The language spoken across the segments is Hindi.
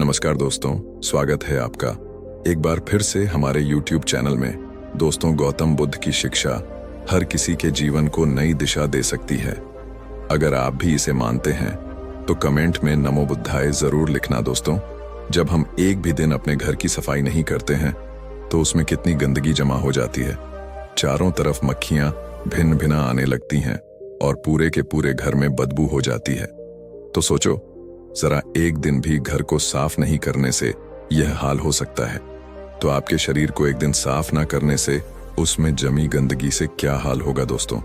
नमस्कार दोस्तों, स्वागत है आपका एक बार फिर से हमारे YouTube चैनल में। दोस्तों, गौतम बुद्ध की शिक्षा हर किसी के जीवन को नई दिशा दे सकती है। अगर आप भी इसे मानते हैं तो कमेंट में नमो बुद्धाय जरूर लिखना। दोस्तों, जब हम एक भी दिन अपने घर की सफाई नहीं करते हैं तो उसमें कितनी गंदगी जमा हो जाती है। चारों तरफ मक्खियां भिन्न भिन्न आने लगती हैं और पूरे के पूरे घर में बदबू हो जाती है। तो सोचो, जरा एक दिन भी घर को साफ नहीं करने से यह हाल हो सकता है, तो आपके शरीर को एक दिन साफ ना करने से उसमें जमी गंदगी से क्या हाल होगा। दोस्तों,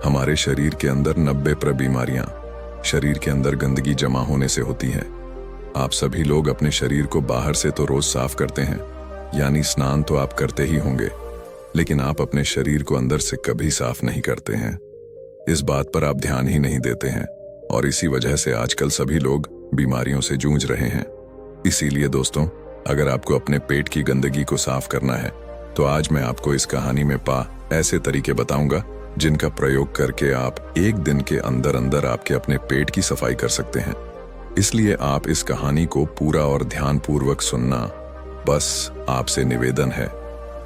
हमारे शरीर के अंदर 90% बीमारियां शरीर के अंदर गंदगी जमा होने से होती हैं। आप सभी लोग अपने शरीर को बाहर से तो रोज साफ करते हैं, यानी स्नान तो आप करते ही होंगे, लेकिन आप अपने शरीर को अंदर से कभी साफ नहीं करते हैं। इस बात पर आप ध्यान ही नहीं देते हैं और इसी वजह से आजकल सभी लोग बीमारियों से जूझ रहे हैं। इसीलिए दोस्तों, अगर आपको अपने पेट की गंदगी को साफ करना है तो आज मैं आपको इस कहानी में ऐसे तरीके बताऊंगा जिनका प्रयोग करके आप एक दिन के अंदर अंदर आपके अपने पेट की सफाई कर सकते हैं। इसलिए आप इस कहानी को पूरा और ध्यानपूर्वक सुनना। बस आपसे निवेदन है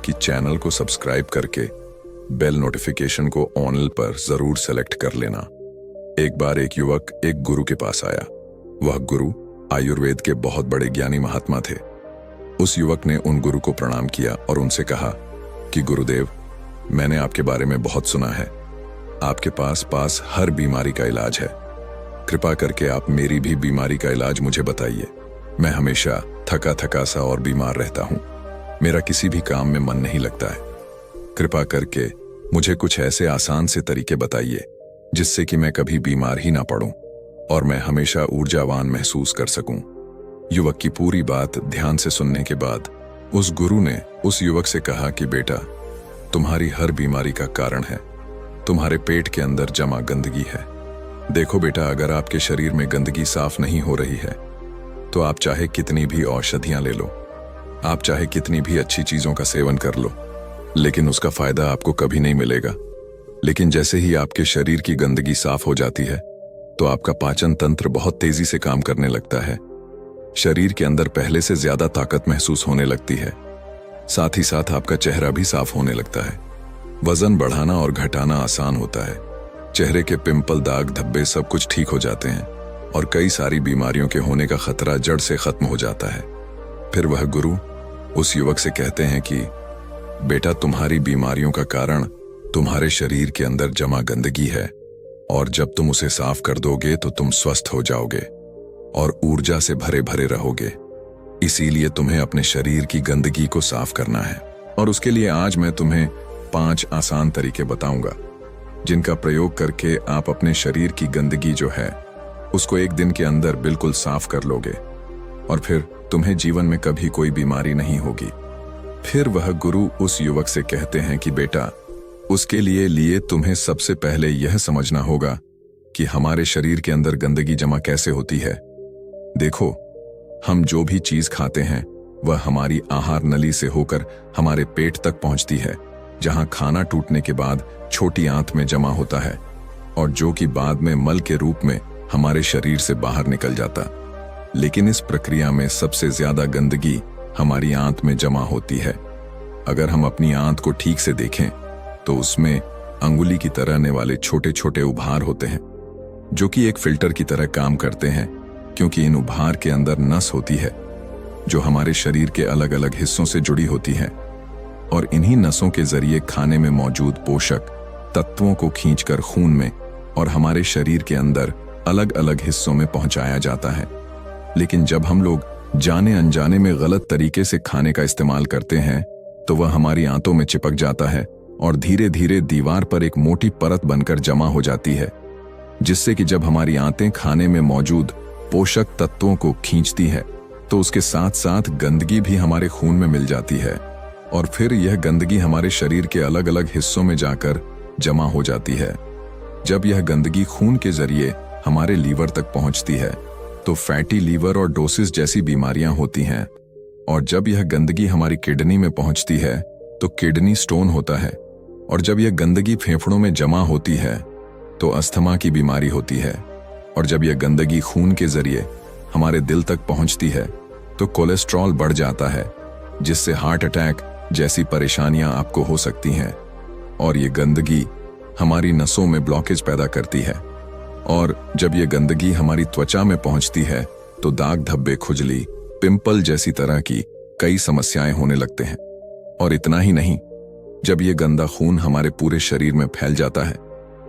कि चैनल को सब्सक्राइब करके बेल नोटिफिकेशन को ऑन पर जरूर सेलेक्ट कर लेना। एक बार एक युवक एक गुरु के पास आया। वह गुरु आयुर्वेद के बहुत बड़े ज्ञानी महात्मा थे। उस युवक ने उन गुरु को प्रणाम किया और उनसे कहा कि गुरुदेव, मैंने आपके बारे में बहुत सुना है। आपके पास हर बीमारी का इलाज है। कृपा करके आप मेरी भी बीमारी का इलाज मुझे बताइए। मैं हमेशा थका थका सा और बीमार रहता हूँ। मेरा किसी भी काम में मन नहीं लगता है। कृपा करके मुझे कुछ ऐसे आसान से तरीके बताइए जिससे कि मैं कभी बीमार ही ना पड़ूं और मैं हमेशा ऊर्जावान महसूस कर सकूं। युवक की पूरी बात ध्यान से सुनने के बाद उस गुरु ने उस युवक से कहा कि बेटा, तुम्हारी हर बीमारी का कारण है तुम्हारे पेट के अंदर जमा गंदगी है। देखो बेटा, अगर आपके शरीर में गंदगी साफ नहीं हो रही है तो आप चाहे कितनी भी औषधियां ले लो, आप चाहे कितनी भी अच्छी चीजों का सेवन कर लो, लेकिन उसका फायदा आपको कभी नहीं मिलेगा। लेकिन जैसे ही आपके शरीर की गंदगी साफ हो जाती है तो आपका पाचन तंत्र बहुत तेजी से काम करने लगता है। शरीर के अंदर पहले से ज्यादा ताकत महसूस होने लगती है। साथ ही साथ आपका चेहरा भी साफ होने लगता है। वजन बढ़ाना और घटाना आसान होता है। चेहरे के पिंपल, दाग, धब्बे सब कुछ ठीक हो जाते हैं और कई सारी बीमारियों के होने का खतरा जड़ से खत्म हो जाता है। फिर वह गुरु उस युवक से कहते हैं कि बेटा, तुम्हारी बीमारियों का कारण तुम्हारे शरीर के अंदर जमा गंदगी है और जब तुम उसे साफ कर दोगे तो तुम स्वस्थ हो जाओगे और ऊर्जा से भरे भरे रहोगे। इसीलिए तुम्हें अपने शरीर की गंदगी को साफ करना है और उसके लिए आज मैं तुम्हें 5 आसान तरीके बताऊंगा जिनका प्रयोग करके आप अपने शरीर की गंदगी जो है उसको एक दिन के अंदर बिल्कुल साफ कर लोगे और फिर तुम्हें जीवन में कभी कोई बीमारी नहीं होगी। फिर वह गुरु उस युवक से कहते हैं कि बेटा, उसके लिए तुम्हें सबसे पहले यह समझना होगा कि हमारे शरीर के अंदर गंदगी जमा कैसे होती है। देखो, हम जो भी चीज खाते हैं वह हमारी आहार नली से होकर हमारे पेट तक पहुंचती है, जहां खाना टूटने के बाद छोटी आंत में जमा होता है और जो कि बाद में मल के रूप में हमारे शरीर से बाहर निकल जाता। लेकिन इस प्रक्रिया में सबसे ज्यादा गंदगी हमारी आंत में जमा होती है। अगर हम अपनी आंत को ठीक से देखें तो उसमें अंगुली की तरह आने वाले छोटे छोटे उभार होते हैं जो कि एक फिल्टर की तरह काम करते हैं, क्योंकि इन उभार के अंदर नस होती है जो हमारे शरीर के अलग अलग हिस्सों से जुड़ी होती है और इन्हीं नसों के जरिए खाने में मौजूद पोषक तत्वों को खींचकर खून में और हमारे शरीर के अंदर अलग अलग हिस्सों में पहुंचाया जाता है। लेकिन जब हम लोग जाने अनजाने में गलत तरीके से खाने का इस्तेमाल करते हैं तो वह हमारी आंतों में चिपक जाता है और धीरे धीरे दीवार पर एक मोटी परत बनकर जमा हो जाती है, जिससे कि जब हमारी आंतें खाने में मौजूद पोषक तत्वों को खींचती है तो उसके साथ साथ गंदगी भी हमारे खून में मिल जाती है और फिर यह गंदगी हमारे शरीर के अलग अलग हिस्सों में जाकर जमा हो जाती है। जब यह गंदगी खून के जरिए हमारे लीवर तक पहुंचती है तो फैटी लीवर और डोसिस जैसी बीमारियां होती हैं और जब यह गंदगी हमारी किडनी में पहुंचती है तो किडनी स्टोन होता है और जब यह गंदगी फेफड़ों में जमा होती है तो अस्थमा की बीमारी होती है और जब यह गंदगी खून के जरिए हमारे दिल तक पहुंचती है तो कोलेस्ट्रॉल बढ़ जाता है, जिससे हार्ट अटैक जैसी परेशानियां आपको हो सकती हैं। और ये गंदगी हमारी नसों में ब्लॉकेज पैदा करती है, और जब ये गंदगी हमारी त्वचा में पहुंचती है तो दाग धब्बे, खुजली, पिंपल जैसी तरह की कई समस्याएं होने लगते हैं। और इतना ही नहीं, जब ये गंदा खून हमारे पूरे शरीर में फैल जाता है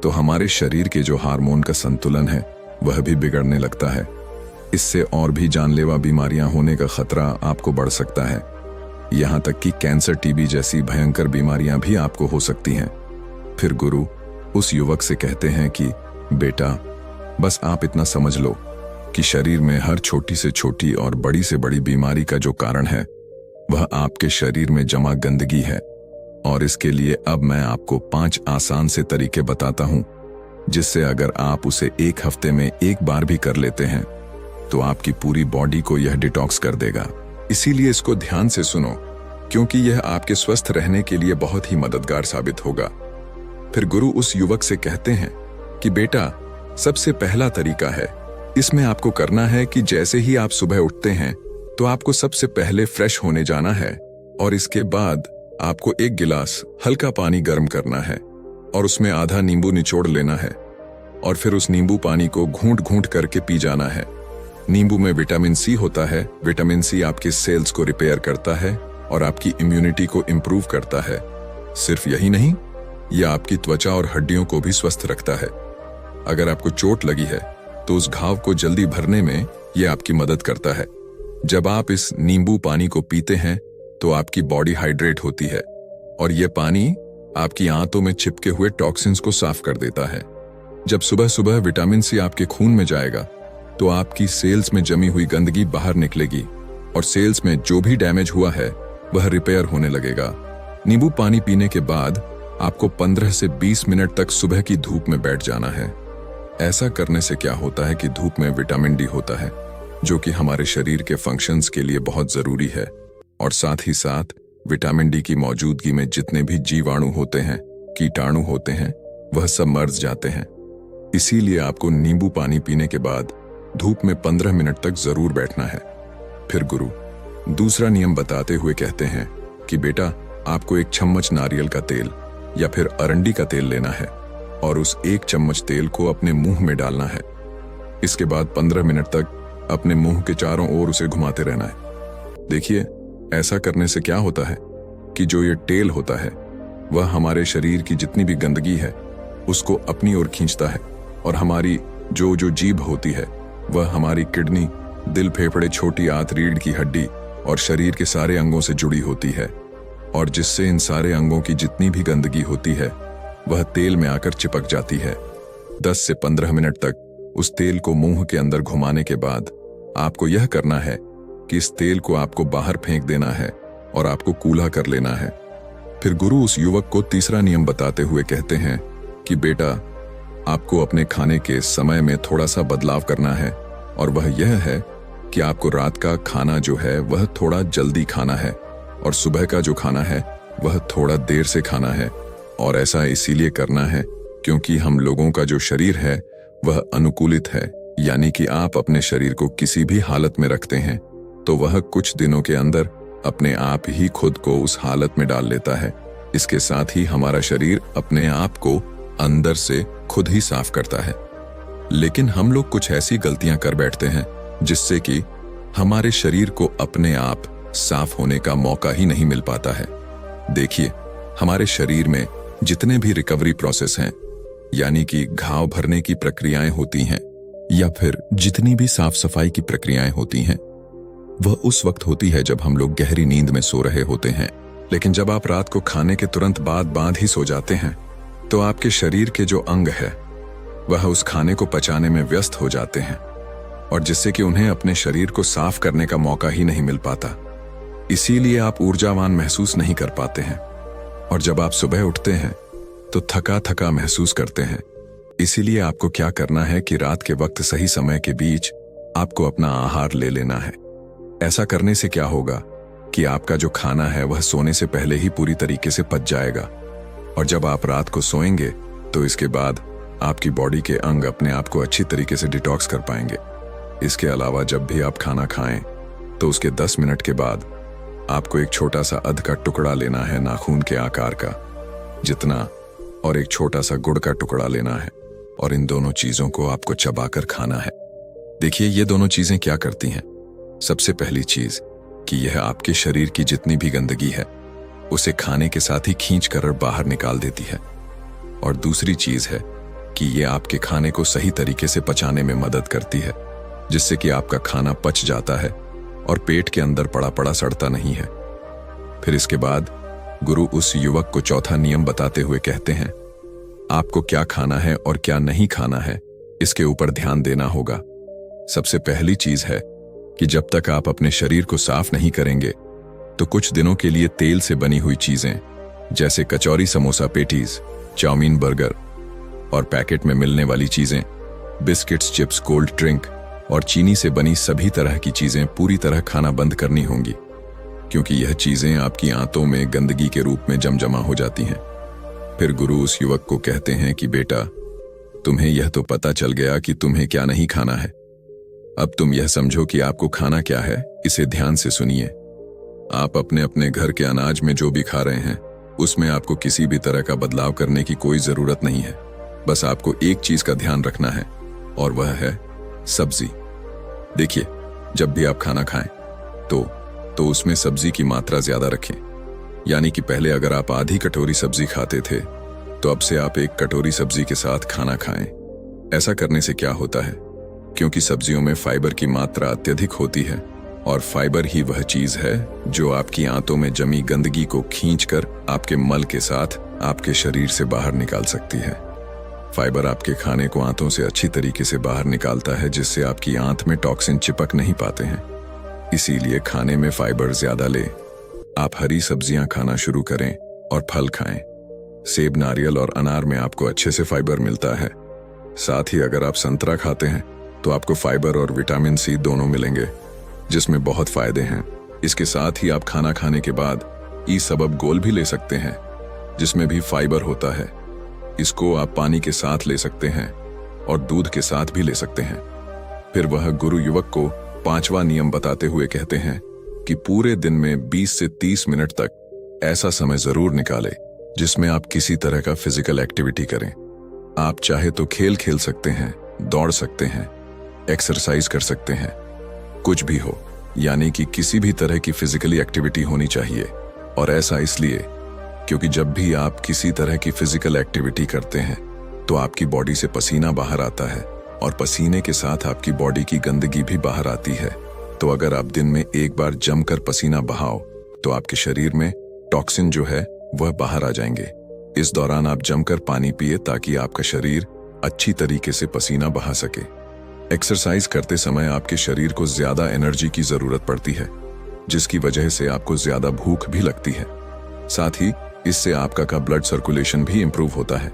तो हमारे शरीर के जो हार्मोन का संतुलन है वह भी बिगड़ने लगता है। इससे और भी जानलेवा बीमारियां होने का खतरा आपको बढ़ सकता है। यहां तक कि कैंसर, टीबी जैसी भयंकर बीमारियां भी आपको हो सकती हैं। फिर गुरु उस युवक से कहते हैं कि बेटा, बस आप इतना समझ लो कि शरीर में हर छोटी से छोटी और बड़ी से बड़ी बीमारी का जो कारण है वह आपके शरीर में जमा गंदगी है। और इसके लिए अब मैं आपको 5 आसान से तरीके बताता हूं, जिससे अगर आप उसे एक हफ्ते में एक बार भी कर लेते हैं तो आपकी पूरी बॉडी को यह डिटॉक्स कर देगा। इसीलिए इसको ध्यान से सुनो, क्योंकि यह आपके स्वस्थ रहने के लिए बहुत ही मददगार साबित होगा। फिर गुरु उस युवक से कहते हैं कि बेटा, सबसे पहला तरीका है, इसमें आपको करना है कि जैसे ही आप सुबह उठते हैं तो आपको सबसे पहले फ्रेश होने जाना है, और इसके बाद आपको 1 गिलास हल्का पानी गर्म करना है और उसमें आधा नींबू निचोड़ लेना है, और फिर उस नींबू पानी को घूंट घूंट करके पी जाना है। नींबू में विटामिन सी होता है। विटामिन सी आपके सेल्स को रिपेयर करता है और आपकी इम्यूनिटी को इंप्रूव करता है। सिर्फ यही नहीं, यह आपकी त्वचा और हड्डियों को भी स्वस्थ रखता है। अगर आपको चोट लगी है तो उस घाव को जल्दी भरने में यह आपकी मदद करता है। जब आप इस नींबू पानी को पीते हैं तो आपकी बॉडी हाइड्रेट होती है, और यह पानी आपकी आंतों में चिपके हुए टॉक्सिन्स को साफ कर देता है। जब सुबह सुबह विटामिन सी आपके खून में जाएगा तो आपकी सेल्स में जमी हुई गंदगी बाहर निकलेगी, और सेल्स में जो भी डैमेज हुआ है वह रिपेयर होने लगेगा। नींबू पानी पीने के बाद आपको 15 से 20 मिनट तक सुबह की धूप में बैठ जाना है। ऐसा करने से क्या होता है कि धूप में विटामिन डी होता है, जो कि हमारे शरीर के फंक्शंस के लिए बहुत जरूरी है, और साथ ही साथ विटामिन डी की मौजूदगी में जितने भी जीवाणु होते हैं, कीटाणु होते हैं, वह सब मर जाते हैं। इसीलिए आपको नींबू पानी पीने के बाद धूप में 15 मिनट तक जरूर बैठना है। फिर गुरु दूसरा नियम बताते हुए कहते हैं कि बेटा, आपको 1 चम्मच नारियल का तेल या फिर अरंडी का तेल लेना है, और उस 1 चम्मच तेल को अपने मुंह में डालना है। इसके बाद 15 मिनट तक अपने मुंह के चारों ओर उसे घुमाते रहना है। देखिए, ऐसा करने से क्या होता है कि जो ये तेल होता है वह हमारे शरीर की जितनी भी गंदगी है उसको अपनी ओर खींचता है, और हमारी जो जीभ होती है वह हमारी किडनी, दिल, फेफड़े, छोटी आंत, रीढ़ की हड्डी और शरीर के सारे अंगों से जुड़ी होती है, और जिससे इन सारे अंगों की जितनी भी गंदगी होती है वह तेल में आकर चिपक जाती है। 10 से 15 मिनट तक उस तेल को मुंह के अंदर घुमाने के बाद आपको यह करना है कि इस तेल को आपको बाहर फेंक देना है और आपको कूल्हा कर लेना है। फिर गुरु उस युवक को तीसरा नियम बताते हुए कहते हैं कि बेटा, आपको अपने खाने के समय में थोड़ा सा बदलाव करना है, और वह यह है कि आपको रात का खाना जो है वह थोड़ा जल्दी खाना है, और सुबह का जो खाना है वह थोड़ा देर से खाना है। और ऐसा इसीलिए करना है क्योंकि हम लोगों का जो शरीर है वह अनुकूलित है, यानी कि आप अपने शरीर को किसी भी हालत में रखते हैं तो वह कुछ दिनों के अंदर अपने आप ही खुद को उस हालत में डाल लेता है। इसके साथ ही हमारा शरीर अपने आप को अंदर से खुद ही साफ करता है। लेकिन हम लोग कुछ ऐसी गलतियां कर बैठते हैं जिससे कि हमारे शरीर को अपने आप साफ होने का मौका ही नहीं मिल पाता है। देखिए, हमारे शरीर में जितने भी रिकवरी प्रोसेस हैं, यानी कि घाव भरने की प्रक्रियाएं होती हैं या फिर जितनी भी साफ सफाई की प्रक्रियाएं होती हैं, वह उस वक्त होती है जब हम लोग गहरी नींद में सो रहे होते हैं। लेकिन जब आप रात को खाने के तुरंत बाद ही सो जाते हैं तो आपके शरीर के जो अंग है वह उस खाने को पचाने में व्यस्त हो जाते हैं, और जिससे कि उन्हें अपने शरीर को साफ करने का मौका ही नहीं मिल पाता। इसीलिए आप ऊर्जावान महसूस नहीं कर पाते हैं, और जब आप सुबह उठते हैं तो थका थका महसूस करते हैं। इसीलिए आपको क्या करना है कि रात के वक्त सही समय के बीच आपको अपना आहार ले लेना है। ऐसा करने से क्या होगा कि आपका जो खाना है वह सोने से पहले ही पूरी तरीके से पच जाएगा, और जब आप रात को सोएंगे तो इसके बाद आपकी बॉडी के अंग अपने आप को अच्छी तरीके से डिटॉक्स कर पाएंगे। इसके अलावा जब भी आप खाना खाएं तो उसके 10 मिनट के बाद आपको एक छोटा सा अध का टुकड़ा लेना है नाखून के आकार का जितना, और एक छोटा सा गुड़ का टुकड़ा लेना है, और इन दोनों चीजों को आपको चबाकर खाना है। देखिए ये दोनों चीजें क्या करती हैं। सबसे पहली चीज कि यह आपके शरीर की जितनी भी गंदगी है उसे खाने के साथ ही खींच कर बाहर निकाल देती है, और दूसरी चीज है कि यह आपके खाने को सही तरीके से पचाने में मदद करती है, जिससे कि आपका खाना पच जाता है और पेट के अंदर पड़ा पड़ा सड़ता नहीं है। फिर इसके बाद गुरु उस युवक को चौथा नियम बताते हुए कहते हैं, आपको क्या खाना है और क्या नहीं खाना है इसके ऊपर ध्यान देना होगा। सबसे पहली चीज है कि जब तक आप अपने शरीर को साफ नहीं करेंगे तो कुछ दिनों के लिए तेल से बनी हुई चीजें जैसे कचौरी, समोसा, पेटीज, चाउमीन, बर्गर और पैकेट में मिलने वाली चीजें, बिस्किट्स, चिप्स, कोल्ड ड्रिंक और चीनी से बनी सभी तरह की चीजें पूरी तरह खाना बंद करनी होंगी, क्योंकि यह चीजें आपकी आंतों में गंदगी के रूप में जमा हो जाती हैं। फिर गुरु उस युवक को कहते हैं कि बेटा, तुम्हें यह तो पता चल गया कि तुम्हें क्या नहीं खाना है। अब तुम यह समझो कि आपको खाना क्या है, इसे ध्यान से सुनिए। आप अपने अपने घर के अनाज में जो भी खा रहे हैं उसमें आपको किसी भी तरह का बदलाव करने की कोई जरूरत नहीं है। बस आपको एक चीज का ध्यान रखना है और वह है सब्जी। देखिए, जब भी आप खाना खाएं तो उसमें सब्जी की मात्रा ज्यादा रखें। यानी कि पहले अगर आप आधी कटोरी सब्जी खाते थे तो अब से आप 1 कटोरी सब्जी के साथ खाना खाएं। ऐसा करने से क्या होता है, क्योंकि सब्जियों में फाइबर की मात्रा अत्यधिक होती है और फाइबर ही वह चीज है जो आपकी आंतों में जमी गंदगी को खींचकर आपके मल के साथ आपके शरीर से बाहर निकाल सकती है। फाइबर आपके खाने को आंतों से अच्छी तरीके से बाहर निकालता है, जिससे आपकी आंत में टॉक्सिन चिपक नहीं पाते हैं। इसीलिए खाने में फाइबर ज्यादा ले। आप हरी सब्जियां खाना शुरू करें और फल खाएं। सेब, नारियल और अनार में आपको अच्छे से फाइबर मिलता है। साथ ही अगर आप संतरा खाते हैं तो आपको फाइबर और विटामिन सी दोनों मिलेंगे, जिसमें बहुत फायदे हैं। इसके साथ ही आप खाना खाने के बाद सबब गोल भी ले सकते हैं, जिसमें भी फाइबर होता है। इसको आप पानी के साथ ले सकते हैं और दूध के साथ भी ले सकते हैं। फिर वह गुरु युवक को 5वां नियम बताते हुए कहते हैं कि पूरे दिन में 20 से 30 मिनट तक ऐसा समय जरूर निकालें जिसमें आप किसी तरह का फिजिकल एक्टिविटी करें। आप चाहे तो खेल खेल सकते हैं, दौड़ सकते हैं, एक्सरसाइज कर सकते हैं, कुछ भी हो, यानी कि किसी भी तरह की फिजिकली एक्टिविटी होनी चाहिए। और ऐसा इसलिए क्योंकि जब भी आप किसी तरह की फिजिकल एक्टिविटी करते हैं तो आपकी बॉडी से पसीना बाहर आता है और पसीने के साथ आपकी बॉडी की गंदगी भी बाहर आती है। तो अगर आप दिन में एक बार जमकर पसीना बहाओ तो आपके शरीर में टॉक्सिन जो है वह बाहर आ जाएंगे। इस दौरान आप जमकर पानी पिए ताकि आपका शरीर अच्छी तरीके से पसीना बहा सके। एक्सरसाइज करते समय आपके शरीर को ज्यादा एनर्जी की जरूरत पड़ती है, जिसकी वजह से आपको ज्यादा भूख भी लगती है। साथ ही इससे आपका ब्लड सर्कुलेशन भी इंप्रूव होता है।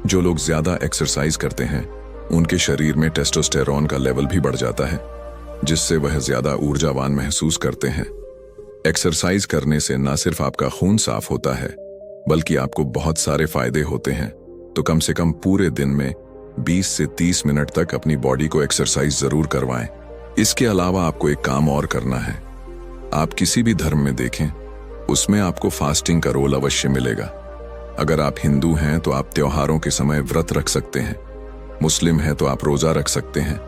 जो लोग ज्यादा एक्सरसाइज करते हैं उनके शरीर में टेस्टोस्टेरोन का लेवल भी बढ़ जाता है, जिससे वह ज्यादा ऊर्जावान महसूस करते हैं। एक्सरसाइज करने से न सिर्फ आपका खून साफ होता है बल्कि आपको बहुत सारे फायदे होते हैं। तो कम से कम पूरे दिन में 20 से 30 मिनट तक अपनी बॉडी को एक्सरसाइज जरूर करवाएं। इसके अलावा आपको एक काम और करना है। आप किसी भी धर्म में देखें, उसमें आपको फास्टिंग का रोल अवश्य मिलेगा। अगर आप हिंदू हैं तो आप त्योहारों के समय व्रत रख सकते हैं, मुस्लिम हैं तो आप रोजा रख सकते हैं।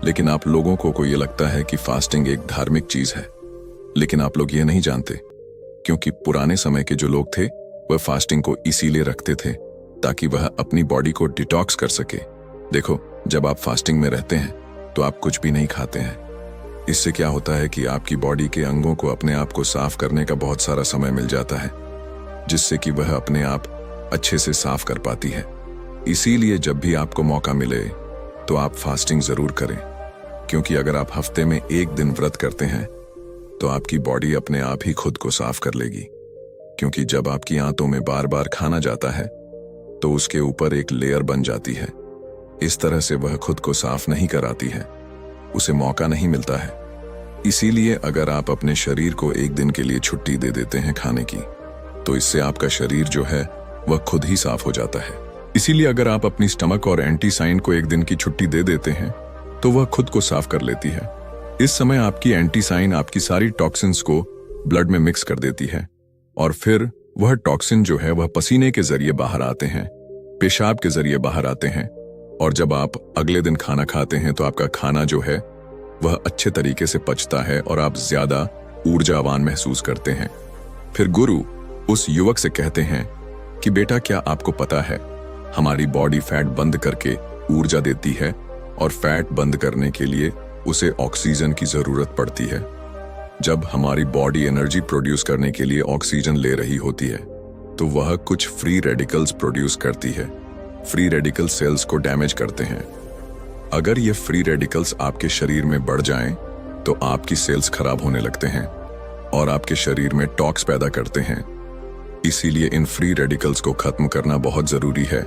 लेकिन आप लोगों को ये लगता है कि फास्टिंग एक धार्मिक चीज है, लेकिन आप लोग ये नहीं जानते, क्योंकि पुराने समय के जो लोग थे वह फास्टिंग को इसीलिए रखते थे ताकि वह अपनी बॉडी को डिटॉक्स कर सके। देखो, जब आप फास्टिंग में रहते हैं तो आप कुछ भी नहीं खाते हैं। इससे क्या होता है कि आपकी बॉडी के अंगों को अपने आप को साफ करने का बहुत सारा समय मिल जाता है, जिससे कि वह अपने आप अच्छे से साफ कर पाती है। इसीलिए जब भी आपको मौका मिले तो आप फास्टिंग जरूर करें, क्योंकि अगर आप हफ्ते में 1 दिन व्रत करते हैं तो आपकी बॉडी अपने आप ही खुद को साफ कर लेगी। क्योंकि जब आपकी आंतों में बार बार खाना जाता है तो उसके ऊपर एक लेयर बन जाती है। इस तरह से वह खुद को साफ नहीं कराती है, उसे मौका नहीं मिलता है। इसीलिए अगर आप अपने शरीर को 1 दिन के लिए छुट्टी दे देते हैं खाने की, तो इससे आपका शरीर जो है वह खुद ही साफ हो जाता है। इसीलिए अगर आप अपनी स्टमक और एंटीसाइन को 1 दिन की छुट्टी दे देते हैं तो वह खुद को साफ कर लेती है। इस समय आपकी एंटीसाइन आपकी सारी टॉक्सिन्स को ब्लड में मिक्स कर देती है और फिर वह टॉक्सिन जो है वह पसीने के जरिए बाहर आते हैं, पेशाब के जरिए बाहर आते हैं और जब आप अगले दिन खाना खाते हैं तो आपका खाना जो है वह अच्छे तरीके से पचता है और आप ज्यादा ऊर्जावान महसूस करते हैं। फिर गुरु उस युवक से कहते हैं कि बेटा, क्या आपको पता है हमारी बॉडी फैट बंद करके ऊर्जा देती है और फैट बंद करने के लिए उसे ऑक्सीजन की जरूरत पड़ती है। जब हमारी बॉडी एनर्जी प्रोड्यूस करने के लिए ऑक्सीजन ले रही होती है तो वह कुछ फ्री रेडिकल्स प्रोड्यूस करती है। फ्री रेडिकल सेल्स को डैमेज करते हैं। अगर ये फ्री रेडिकल्स आपके शरीर में बढ़ जाएं तो आपकी सेल्स खराब होने लगते हैं और आपके शरीर में टॉक्स पैदा करते हैं। इसीलिए इन फ्री रेडिकल्स को खत्म करना बहुत जरूरी है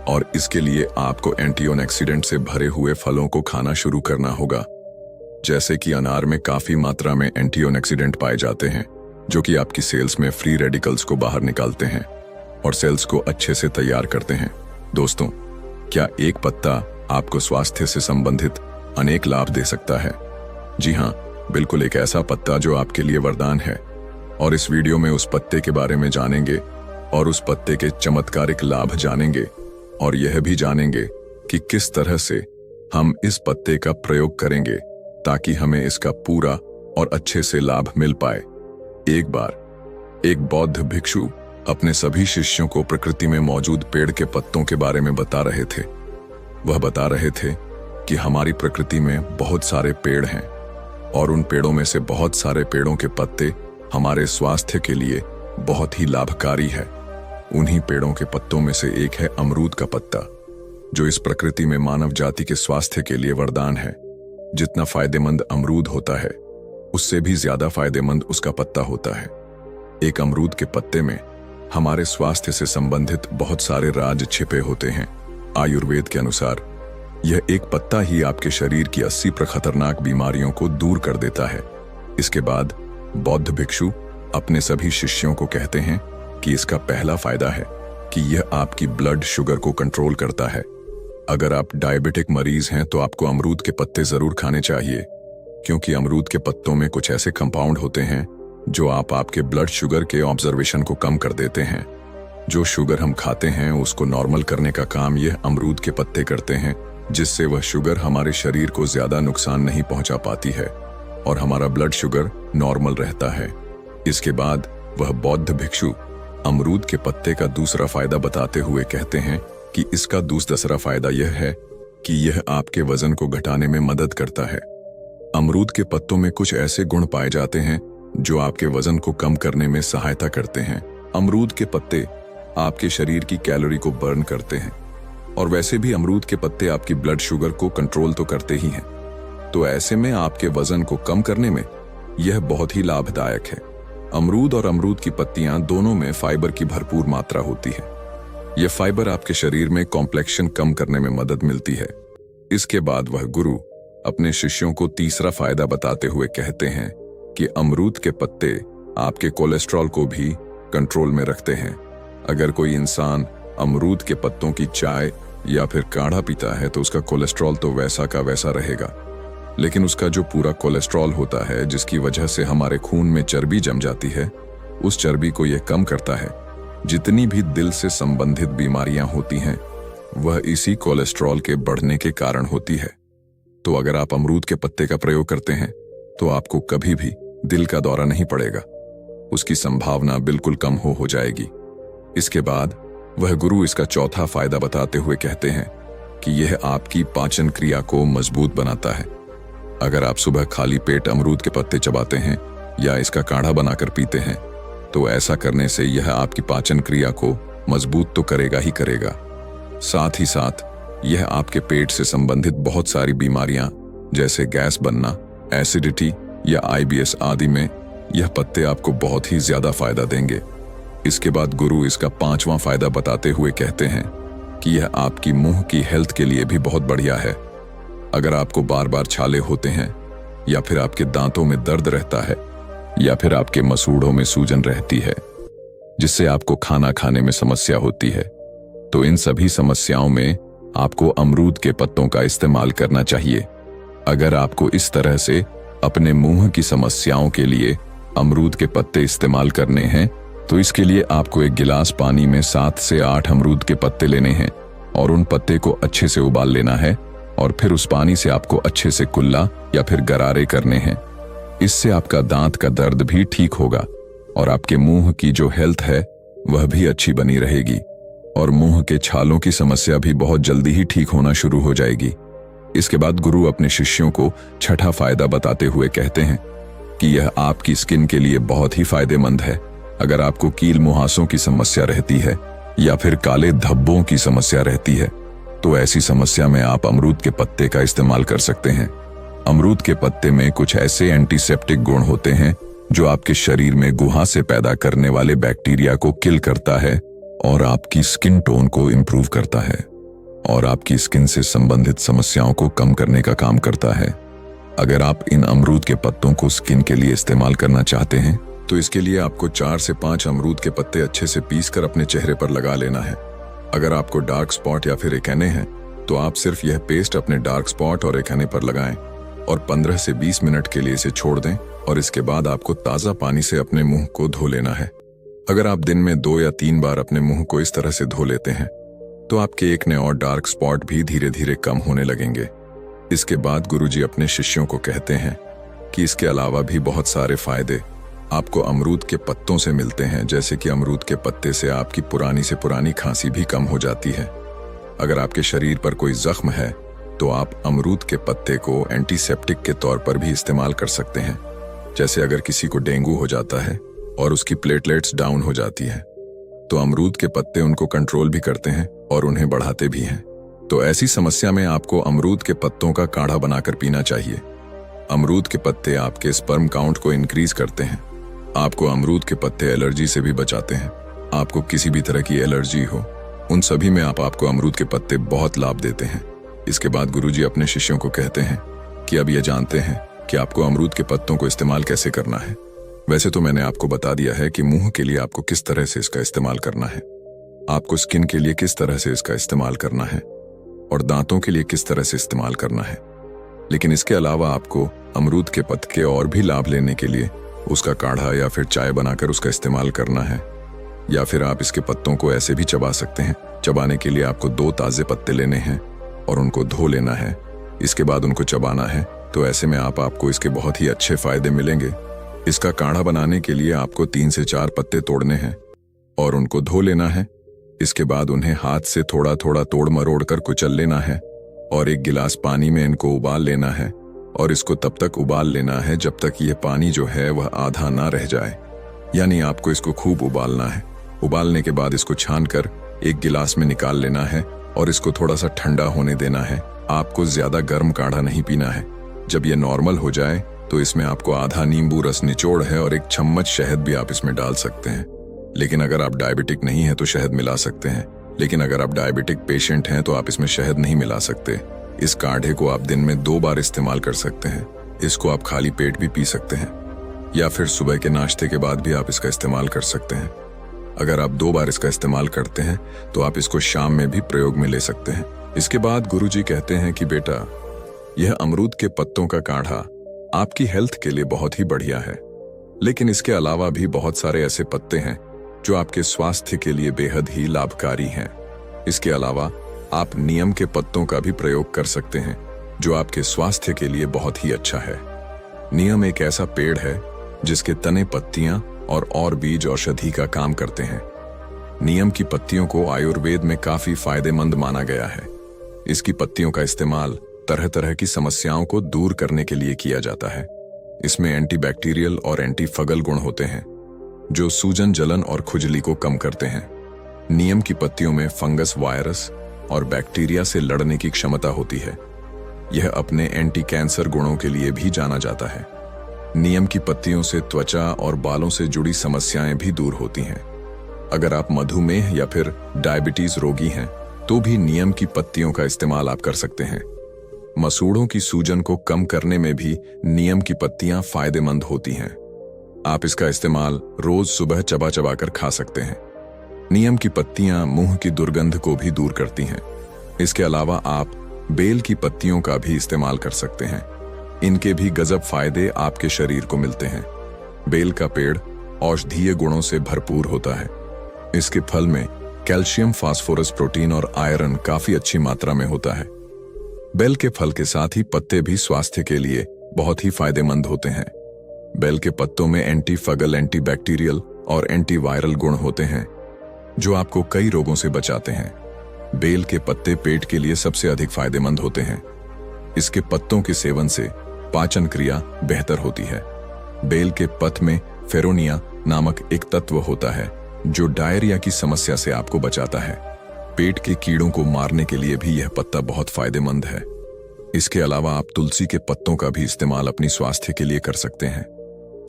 और इसके लिए आपको एंटीऑक्सीडेंट से भरे हुए फलों को खाना शुरू करना होगा। जैसे कि अनार में काफी मात्रा में एंटीऑक्सीडेंट पाए जाते हैं जो कि आपकी सेल्स में फ्री रेडिकल्स को बाहर निकालते हैं और सेल्स को अच्छे से तैयार करते हैं। दोस्तों, क्या एक पत्ता आपको स्वास्थ्य से संबंधित अनेक लाभ दे सकता है? जी हाँ, बिल्कुल एक ऐसा पत्ता जो आपके लिए वरदान है। और इस वीडियो में उस पत्ते के बारे में जानेंगे और उस पत्ते के चमत्कारिक लाभ जानेंगे और यह भी जानेंगे कि किस तरह से हम इस पत्ते का प्रयोग करेंगे ताकि हमें इसका पूरा और अच्छे से लाभ मिल पाए। एक बार एक बौद्ध भिक्षु अपने सभी शिष्यों को प्रकृति में मौजूद पेड़ के पत्तों के बारे में बता रहे थे। वह बता रहे थे कि हमारी प्रकृति में बहुत सारे पेड़ हैं और उन पेड़ों में से बहुत सारे पेड़ों के पत्ते हमारे स्वास्थ्य के लिए बहुत ही लाभकारी है। उन्हीं पेड़ों के पत्तों में से एक है अमरूद का पत्ता, जो इस प्रकृति में मानव जाति के स्वास्थ्य के लिए वरदान है। जितना फायदेमंद अमरूद होता है उससे भी ज्यादा फायदेमंद उसका पत्ता होता है। एक अमरूद के पत्ते में हमारे स्वास्थ्य से संबंधित बहुत सारे राज छिपे होते हैं। आयुर्वेद के अनुसार यह एक पत्ता ही आपके शरीर की 80 खतरनाक बीमारियों को दूर कर देता है। इसके बाद बौद्ध भिक्षु अपने सभी शिष्यों को कहते हैं कि इसका पहला फायदा है कि यह आपकी ब्लड शुगर को कंट्रोल करता है। अगर आप डायबिटिक मरीज हैं तो आपको अमरूद के पत्ते जरूर खाने चाहिए, क्योंकि अमरूद के पत्तों में कुछ ऐसे कंपाउंड होते हैं जो आपके ब्लड शुगर के ऑब्जर्वेशन को कम कर देते हैं। जो शुगर हम खाते हैं उसको नॉर्मल करने का काम यह अमरूद के पत्ते करते हैं, जिससे वह शुगर हमारे शरीर को ज्यादा नुकसान नहीं पहुंचा पाती है और हमारा ब्लड शुगर नॉर्मल रहता है। इसके बाद वह बौद्ध भिक्षु अमरूद के पत्ते का दूसरा फायदा बताते हुए कहते हैं कि इसका दूसरा फायदा यह है कि यह आपके वजन को घटाने में मदद करता है। अमरूद के पत्तों में कुछ ऐसे गुण पाए जाते हैं जो आपके वजन को कम करने में सहायता करते हैं। अमरूद के पत्ते आपके शरीर की कैलोरी को बर्न करते हैं और वैसे भी अमरूद के पत्ते आपकी ब्लड शुगर को कंट्रोल तो करते ही हैं, तो ऐसे में आपके वजन को कम करने में यह बहुत ही लाभदायक है। अमरूद और अमरूद की पत्तियां दोनों में फाइबर की भरपूर मात्रा होती है। यह फाइबर आपके शरीर में कॉम्प्लेक्शन कम करने में मदद मिलती है। इसके बाद वह गुरु अपने शिष्यों को तीसरा फायदा बताते हुए कहते हैं कि अमरूद के पत्ते आपके कोलेस्ट्रॉल को भी कंट्रोल में रखते हैं। अगर कोई इंसान अमरूद के पत्तों की चाय या फिर काढ़ा पीता है तो उसका कोलेस्ट्रॉल तो वैसा का वैसा रहेगा, लेकिन उसका जो पूरा कोलेस्ट्रॉल होता है जिसकी वजह से हमारे खून में चर्बी जम जाती है, उस चर्बी को यह कम करता है। जितनी भी दिल से संबंधित बीमारियां होती हैं वह इसी कोलेस्ट्रॉल के बढ़ने के कारण होती है। तो अगर आप अमरूद के पत्ते का प्रयोग करते हैं तो आपको कभी भी दिल का दौरा नहीं पड़ेगा, उसकी संभावना बिल्कुल कम हो जाएगी। इसके बाद वह गुरु इसका चौथा फायदा बताते हुए कहते हैं कि यह आपकी पाचन क्रिया को मजबूत बनाता है। अगर आप सुबह खाली पेट अमरूद के पत्ते चबाते हैं या इसका काढ़ा बनाकर पीते हैं तो ऐसा करने से यह आपकी पाचन क्रिया को मजबूत तो करेगा ही करेगा, साथ ही साथ यह आपके पेट से संबंधित बहुत सारी बीमारियां जैसे गैस बनना, एसिडिटी या IBS आदि में यह पत्ते आपको बहुत ही ज्यादा फायदा देंगे। इसके बाद गुरु इसका पांचवा फायदा बताते हुए कहते हैं कि यह आपकी मुंह की हेल्थ के लिए भी बहुत बढ़िया है। अगर आपको बार बार छाले होते हैं या फिर आपके दांतों में दर्द रहता है या फिर आपके मसूड़ों में सूजन रहती है जिससे आपको खाना खाने में समस्या होती है, तो इन सभी समस्याओं में आपको अमरूद के पत्तों का इस्तेमाल करना चाहिए। अगर आपको इस तरह से अपने मुंह की समस्याओं के लिए अमरूद के पत्ते इस्तेमाल करने हैं तो इसके लिए आपको एक गिलास पानी में 7 से 8 अमरूद के पत्ते लेने हैं और उन पत्ते को अच्छे से उबाल लेना है और फिर उस पानी से आपको अच्छे से कुल्ला या फिर गरारे करने हैं। इससे आपका दांत का दर्द भी ठीक होगा और आपके मुंह की जो हेल्थ है वह भी अच्छी बनी रहेगी और मुंह के छालों की समस्या भी बहुत जल्दी ही ठीक होना शुरू हो जाएगी। इसके बाद गुरु अपने शिष्यों को छठा फायदा बताते हुए कहते हैं कि यह आपकी स्किन के लिए बहुत ही फायदेमंद है। अगर आपको कील मुहासों की समस्या रहती है या फिर काले धब्बों की समस्या रहती है तो ऐसी समस्या में आप अमरूद के पत्ते का इस्तेमाल कर सकते हैं। अमरूद के पत्ते में कुछ ऐसे एंटीसेप्टिक गुण होते हैं जो आपके शरीर में गुहासे पैदा करने वाले बैक्टीरिया को किल करता है और आपकी स्किन टोन को इंप्रूव करता है और आपकी स्किन से संबंधित समस्याओं को कम करने का काम करता है। अगर आप इन अमरूद के पत्तों को स्किन के लिए इस्तेमाल करना चाहते हैं तो इसके लिए आपको 4 से 5 अमरूद के पत्ते अच्छे से पीसकर अपने चेहरे पर लगा लेना है। अगर आपको डार्क स्पॉट या फिर एकने हैं तो आप सिर्फ यह पेस्ट अपने डार्क स्पॉट और एकने पर लगाएं और 15 से 20 मिनट के लिए इसे छोड़ दें और इसके बाद आपको ताज़ा पानी से अपने मुंह को धो लेना है। अगर आप दिन में 2 या 3 बार अपने मुंह को इस तरह से धो लेते हैं तो आपके एकने और डार्क स्पॉट भी धीरे धीरे कम होने लगेंगे। इसके बाद गुरुजी अपने शिष्यों को कहते हैं कि इसके अलावा भी बहुत सारे फायदे आपको अमरूद के पत्तों से मिलते हैं, जैसे कि अमरूद के पत्ते से आपकी पुरानी से पुरानी खांसी भी कम हो जाती है। अगर आपके शरीर पर कोई जख्म है तो आप अमरूद के पत्ते को एंटीसेप्टिक के तौर पर भी इस्तेमाल कर सकते हैं। जैसे अगर किसी को डेंगू हो जाता है और उसकी प्लेटलेट्स डाउन हो जाती है तो अमरूद के पत्ते उनको कंट्रोल भी करते हैं और उन्हें बढ़ाते भी हैं। तो ऐसी समस्या में आपको अमरूद के पत्तों का काढ़ा बनाकर पीना चाहिए। अमरूद के पत्ते आपके स्पर्म काउंट को इंक्रीज करते हैं। आपको अमरूद के पत्ते एलर्जी से भी बचाते हैं। आपको किसी भी तरह की एलर्जी हो उन सभी में आपको अमरूद के पत्ते बहुत लाभ देते हैं। इसके बाद गुरुजी अपने शिष्यों को कहते हैं कि अब ये जानते हैं कि आपको अमरूद के पत्तों को इस्तेमाल कैसे करना है। वैसे तो मैंने आपको बता दिया है कि मुंह के लिए आपको किस तरह से इसका इस्तेमाल करना है, आपको स्किन के लिए किस तरह से इसका इस्तेमाल करना है और दांतों के लिए किस तरह से इस्तेमाल करना है, लेकिन इसके अलावा आपको अमरूद के पत्ते के और भी लाभ लेने के लिए उसका काढ़ा या फिर चाय बनाकर उसका इस्तेमाल करना है, या फिर आप इसके पत्तों को ऐसे भी चबा सकते हैं। चबाने के लिए आपको 2 ताजे पत्ते लेने हैं और उनको धो लेना है। इसके बाद उनको चबाना है। तो ऐसे में आपको इसके बहुत ही अच्छे फायदे मिलेंगे। इसका काढ़ा बनाने के लिए आपको 3 से 4 पत्ते तोड़ने हैं और उनको धो लेना है। इसके बाद उन्हें हाथ से थोड़ा थोड़ा तोड़ मरोड़ कर कुचल लेना है और 1 गिलास पानी में इनको उबाल लेना है और इसको तब तक उबाल लेना है जब तक ये पानी जो है वह आधा ना रह जाए, यानी आपको इसको खूब उबालना है। उबालने के बाद इसको छानकर 1 गिलास में निकाल लेना है और इसको थोड़ा सा ठंडा होने देना है। आपको ज्यादा गर्म काढ़ा नहीं पीना है। जब ये नॉर्मल हो जाए तो इसमें आपको आधा नींबू रस निचोड़ है और 1 चम्मच शहद भी आप इसमें डाल सकते हैं। लेकिन अगर आप डायबिटिक नहीं हैं तो शहद मिला सकते हैं, लेकिन अगर आप डायबिटिक पेशेंट हैं तो आप इसमें शहद नहीं मिला सकते। इस काढ़े को आप दिन में 2 बार इस्तेमाल कर सकते हैं। इसको आप खाली पेट भी पी सकते हैं या फिर सुबह के नाश्ते के बाद भी आप इसका इस्तेमाल कर सकते हैं। अगर आप 2 बार इसका इस्तेमाल करते हैं तो आप इसको शाम में भी प्रयोग में ले सकते हैं। इसके बाद गुरुजी कहते हैं कि बेटा, यह अमरूद के पत्तों का काढ़ा आपकी हेल्थ के लिए बहुत ही बढ़िया है, लेकिन इसके अलावा भी बहुत सारे ऐसे पत्ते हैं जो आपके स्वास्थ्य के लिए बेहद ही लाभकारी हैं। इसके अलावा आप नीम के पत्तों का भी प्रयोग कर सकते हैं जो आपके स्वास्थ्य के लिए बहुत ही अच्छा है। नीम एक ऐसा पेड़ है जिसके तने, पत्तियां और बीज औषधि का काम करते हैं। नीम की पत्तियों को आयुर्वेद में काफी फायदेमंद माना गया है। इसकी पत्तियों का इस्तेमाल तरह तरह की समस्याओं को दूर करने के लिए किया जाता है। इसमें एंटीबैक्टीरियल और एंटी फंगल गुण होते हैं जो सूजन, जलन और खुजली को कम करते हैं। नीम की पत्तियों में फंगस, वायरस और बैक्टीरिया से लड़ने की क्षमता होती है। यह अपने एंटी कैंसर गुणों के लिए भी जाना जाता है। नीम की पत्तियों से त्वचा और बालों से जुड़ी समस्याएं भी दूर होती हैं। अगर आप मधुमेह या फिर डायबिटीज रोगी हैं तो भी नीम की पत्तियों का इस्तेमाल आप कर सकते हैं। मसूड़ों की सूजन को कम करने में भी नीम की पत्तियां फायदेमंद होती हैं। आप इसका इस्तेमाल रोज सुबह चबा चबा कर खा सकते हैं। नीम की पत्तियां मुंह की दुर्गंध को भी दूर करती हैं। इसके अलावा आप बेल की पत्तियों का भी इस्तेमाल कर सकते हैं। इनके भी गजब फायदे आपके शरीर को मिलते हैं। बेल का पेड़ औषधीय गुणों से भरपूर होता है। इसके फल में कैल्शियम, फास्फोरस, प्रोटीन और आयरन काफी अच्छी मात्रा में होता है। बेल के फल के साथ ही पत्ते भी स्वास्थ्य के लिए बहुत ही फायदेमंद होते हैं। बेल के पत्तों में एंटी फंगल, एंटी बैक्टीरियल और एंटीवायरल गुण होते हैं जो आपको कई रोगों से बचाते हैं। बेल के पत्ते पेट के लिए सबसे अधिक फायदेमंद होते हैं। इसके पत्तों के सेवन से पाचन क्रिया बेहतर होती है। बेल के पत्त में फेरोनिया नामक एक तत्व होता है जो डायरिया की समस्या से आपको बचाता है। पेट के कीड़ों को मारने के लिए भी यह पत्ता बहुत फायदेमंद है। इसके अलावा आप तुलसी के पत्तों का भी इस्तेमाल अपनी स्वास्थ्य के लिए कर सकते हैं।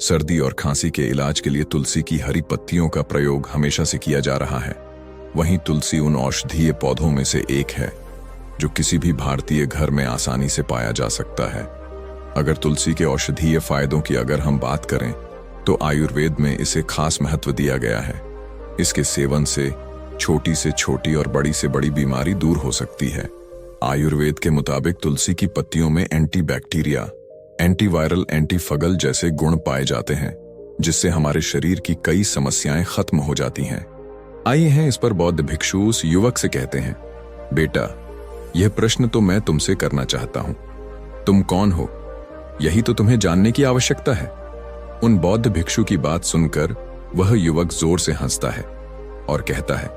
सर्दी और खांसी के इलाज के लिए तुलसी की हरी पत्तियों का प्रयोग हमेशा से किया जा रहा है। वहीं तुलसी उन औषधीय पौधों में से एक है जो किसी भी भारतीय घर में आसानी से पाया जा सकता है। अगर तुलसी के औषधीय फायदों की अगर हम बात करें तो आयुर्वेद में इसे खास महत्व दिया गया है। इसके सेवन से छोटी से छोटी और बड़ी से बड़ी बीमारी दूर हो सकती है। आयुर्वेद के मुताबिक तुलसी की पत्तियों में एंटीबैक्टीरिया, एंटीवायरल, एंटीफंगल जैसे गुण पाए जाते हैं जिससे हमारे शरीर की कई समस्याएं खत्म हो जाती हैं। आइए हैं इस पर बौद्ध भिक्षु उस युवक से कहते हैं, बेटा, यह प्रश्न तो मैं तुमसे करना चाहता हूं। तुम कौन हो, यही तो तुम्हें जानने की आवश्यकता है। उन बौद्ध भिक्षु की बात सुनकर वह युवक जोर से हंसता है और कहता है,